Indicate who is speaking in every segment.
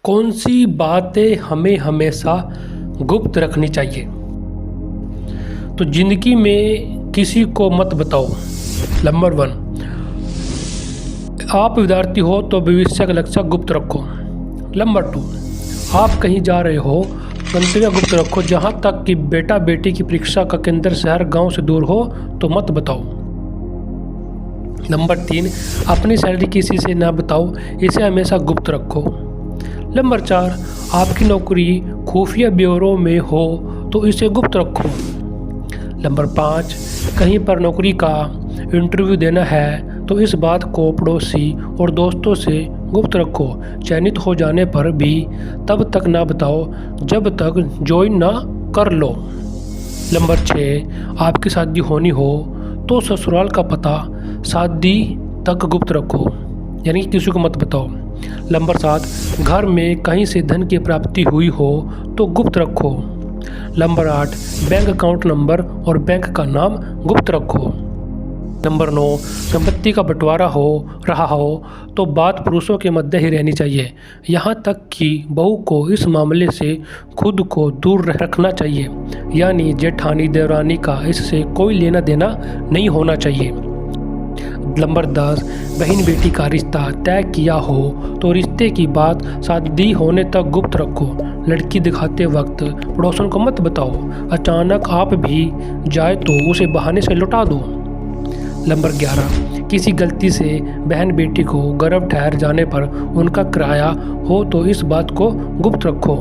Speaker 1: कौन सी बातें हमें हमेशा गुप्त रखनी चाहिए? तो ज़िंदगी में किसी को मत बताओ। नंबर 1, आप विद्यार्थी हो तो भविष्य का लक्ष्य गुप्त रखो। नंबर 2, आप कहीं जा रहे हो, गंतव्य गुप्त रखो। जहाँ तक कि बेटा बेटी की परीक्षा का केंद्र शहर गांव से दूर हो तो मत बताओ। नंबर 3, अपनी सैलरी किसी से ना बताओ, इसे हमेशा गुप्त रखो। नंबर 4, आपकी नौकरी खुफिया ब्यूरो में हो तो इसे गुप्त रखो। नंबर 5, कहीं पर नौकरी का इंटरव्यू देना है तो इस बात को पड़ोसी और दोस्तों से गुप्त रखो। चयनित हो जाने पर भी तब तक ना बताओ जब तक ज्वाइन ना कर लो। नंबर 6, आपकी शादी होनी हो तो ससुराल का पता शादी तक गुप्त रखो, यानी कि किसी को मत बताओ। नंबर 7, घर में कहीं से धन की प्राप्ति हुई हो तो गुप्त रखो। नंबर 8, बैंक अकाउंट नंबर और बैंक का नाम गुप्त रखो। नंबर 9, संपत्ति का बंटवारा हो रहा हो तो बात पुरुषों के मध्य ही रहनी चाहिए। यहाँ तक कि बहू को इस मामले से खुद को दूर रखना चाहिए, यानी जेठानी देवरानी का इससे कोई लेना देना नहीं होना चाहिए। नंबर 10, बहन बेटी का रिश्ता तय किया हो तो रिश्ते की बात शादी होने तक गुप्त रखो। लड़की दिखाते वक्त पड़ोसन को मत बताओ। अचानक आप भी जाए तो उसे बहाने से लौटा दो। नंबर 11, किसी गलती से बहन बेटी को गर्भ ठहर जाने पर उनका किराया हो तो इस बात को गुप्त रखो।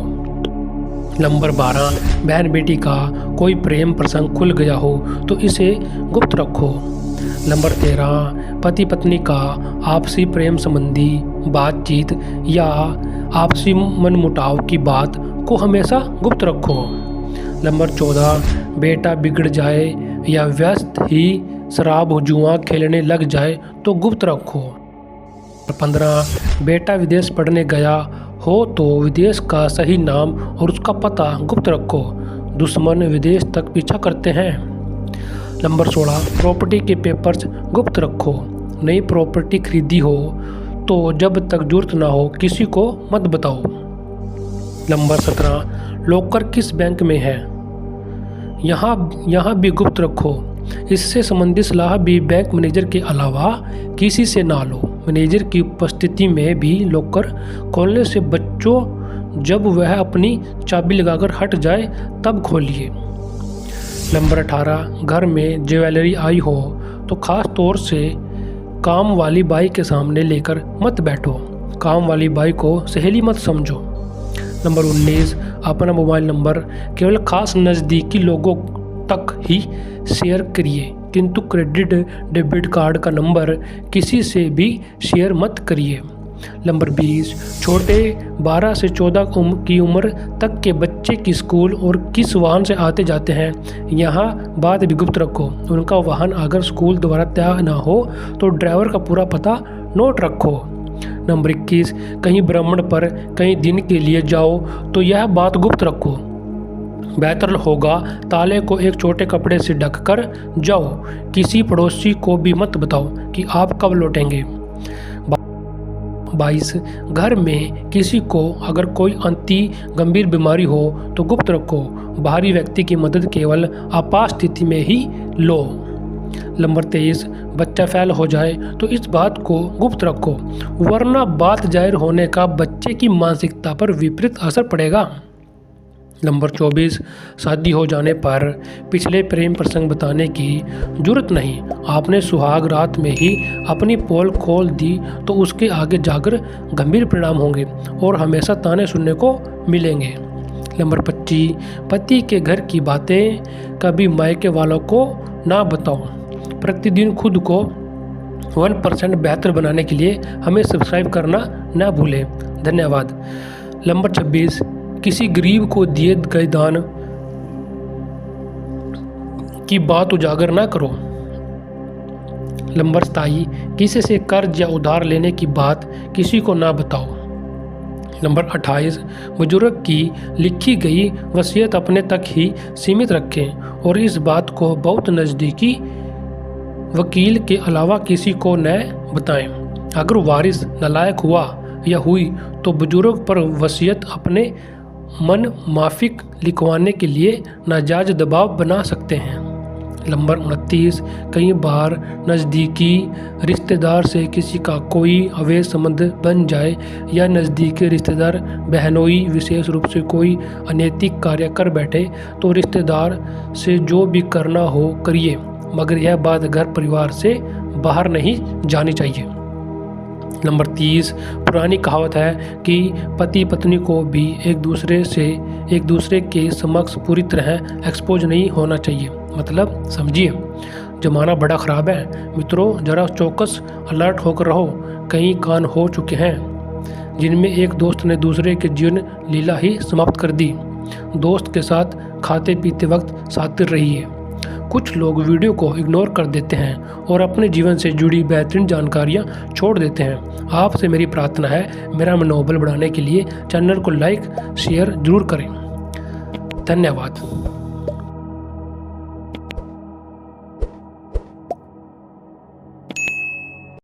Speaker 1: नंबर 12, बहन बेटी का कोई प्रेम प्रसंग खुल गया हो तो इसे गुप्त रखो। नंबर 13, पति पत्नी का आपसी प्रेम संबंधी बातचीत या आपसी मनमुटाव की बात को हमेशा गुप्त रखो। नंबर 14, बेटा बिगड़ जाए या व्यस्त ही शराब जुआ खेलने लग जाए तो गुप्त रखो। 15, बेटा विदेश पढ़ने गया हो तो विदेश का सही नाम और उसका पता गुप्त रखो, दुश्मन विदेश तक पीछा करते हैं। नंबर 16, प्रॉपर्टी के पेपर्स गुप्त रखो। नई प्रॉपर्टी खरीदी हो तो जब तक जरूरत ना हो किसी को मत बताओ। नंबर 17, लॉकर किस बैंक में है यहाँ भी गुप्त रखो। इससे संबंधित सलाह भी बैंक मैनेजर के अलावा किसी से ना लो। मैनेजर की उपस्थिति में भी लॉकर खोलने से बच्चों, जब वह अपनी चाबी लगाकर हट जाए तब खोलिए। नंबर 18, घर में ज्वेलरी आई हो तो खास तौर से काम वाली बाई के सामने लेकर मत बैठो। काम वाली बाई को सहेली मत समझो। नंबर 19, अपना मोबाइल नंबर केवल खास नज़दीकी लोगों तक ही शेयर करिए, किंतु क्रेडिट डेबिट कार्ड का नंबर किसी से भी शेयर मत करिए। नंबर 20, छोटे 12 से 14 की उम्र तक के बच्चे की स्कूल और किस वाहन से आते जाते हैं यहाँ बात भी गुप्त रखो। उनका वाहन अगर स्कूल द्वारा तय ना हो तो ड्राइवर का पूरा पता नोट रखो। नंबर 21, कहीं भ्रमण पर कई दिन के लिए जाओ तो यह बात गुप्त रखो। बेहतर होगा ताले को एक छोटे कपड़े से ढक कर जाओ। किसी पड़ोसी को भी मत बताओ कि आप कब लौटेंगे। 22, घर में किसी को अगर कोई अति गंभीर बीमारी हो तो गुप्त रखो। बाहरी व्यक्ति की मदद केवल आपात स्थिति में ही लो। नंबर 23, बच्चा फेल हो जाए तो इस बात को गुप्त रखो, वरना बात जाहिर होने का बच्चे की मानसिकता पर विपरीत असर पड़ेगा। नंबर 24, शादी हो जाने पर पिछले प्रेम प्रसंग बताने की जरूरत नहीं। आपने सुहाग रात में ही अपनी पोल खोल दी तो उसके आगे जाकर गंभीर परिणाम होंगे और हमेशा ताने सुनने को मिलेंगे। नंबर 25, पति के घर की बातें कभी मायके वालों को ना बताओ। प्रतिदिन खुद को 1% बेहतर बनाने के लिए हमें सब्सक्राइब करना ना भूलें। धन्यवाद। नंबर 26, किसी गरीब को दिए गए दान की बात उजागर ना करो। नंबर 27, किसी से कर्ज या उधार लेने की बात किसी को ना बताओ। नंबर 28, बुजुर्ग की लिखी गई वसीयत अपने तक ही सीमित रखें और इस बात को बहुत नज़दीकी वकील के अलावा किसी को न बताएं। अगर वारिस नालायक हुआ या हुई तो बुजुर्ग पर वसीयत अपने मन माफिक लिखवाने के लिए नाजायज दबाव बना सकते हैं। नंबर 29, कई बार नज़दीकी रिश्तेदार से किसी का कोई अवैध संबंध बन जाए या नज़दीकी रिश्तेदार बहनोई विशेष रूप से कोई अनैतिक कार्य कर बैठे तो रिश्तेदार से जो भी करना हो करिए, मगर यह बात घर परिवार से बाहर नहीं जानी चाहिए। नंबर 30, पुरानी कहावत है कि पति पत्नी को भी एक दूसरे के समक्ष पूरी तरह एक्सपोज नहीं होना चाहिए। मतलब समझिए, ज़माना बड़ा ख़राब है मित्रों, ज़रा चौकस अलर्ट होकर रहो। कई कांड हो चुके हैं जिनमें एक दोस्त ने दूसरे के जीवन लीला ही समाप्त कर दी। दोस्त के साथ खाते पीते वक्त सातिर रहिए। कुछ लोग वीडियो को इग्नोर कर देते हैं और अपने जीवन से जुड़ी बेहतरीन जानकारियां छोड़ देते हैं। आपसे मेरी प्रार्थना है, मेरा मनोबल बढ़ाने के लिए चैनल को लाइक शेयर ज़रूर करें। धन्यवाद।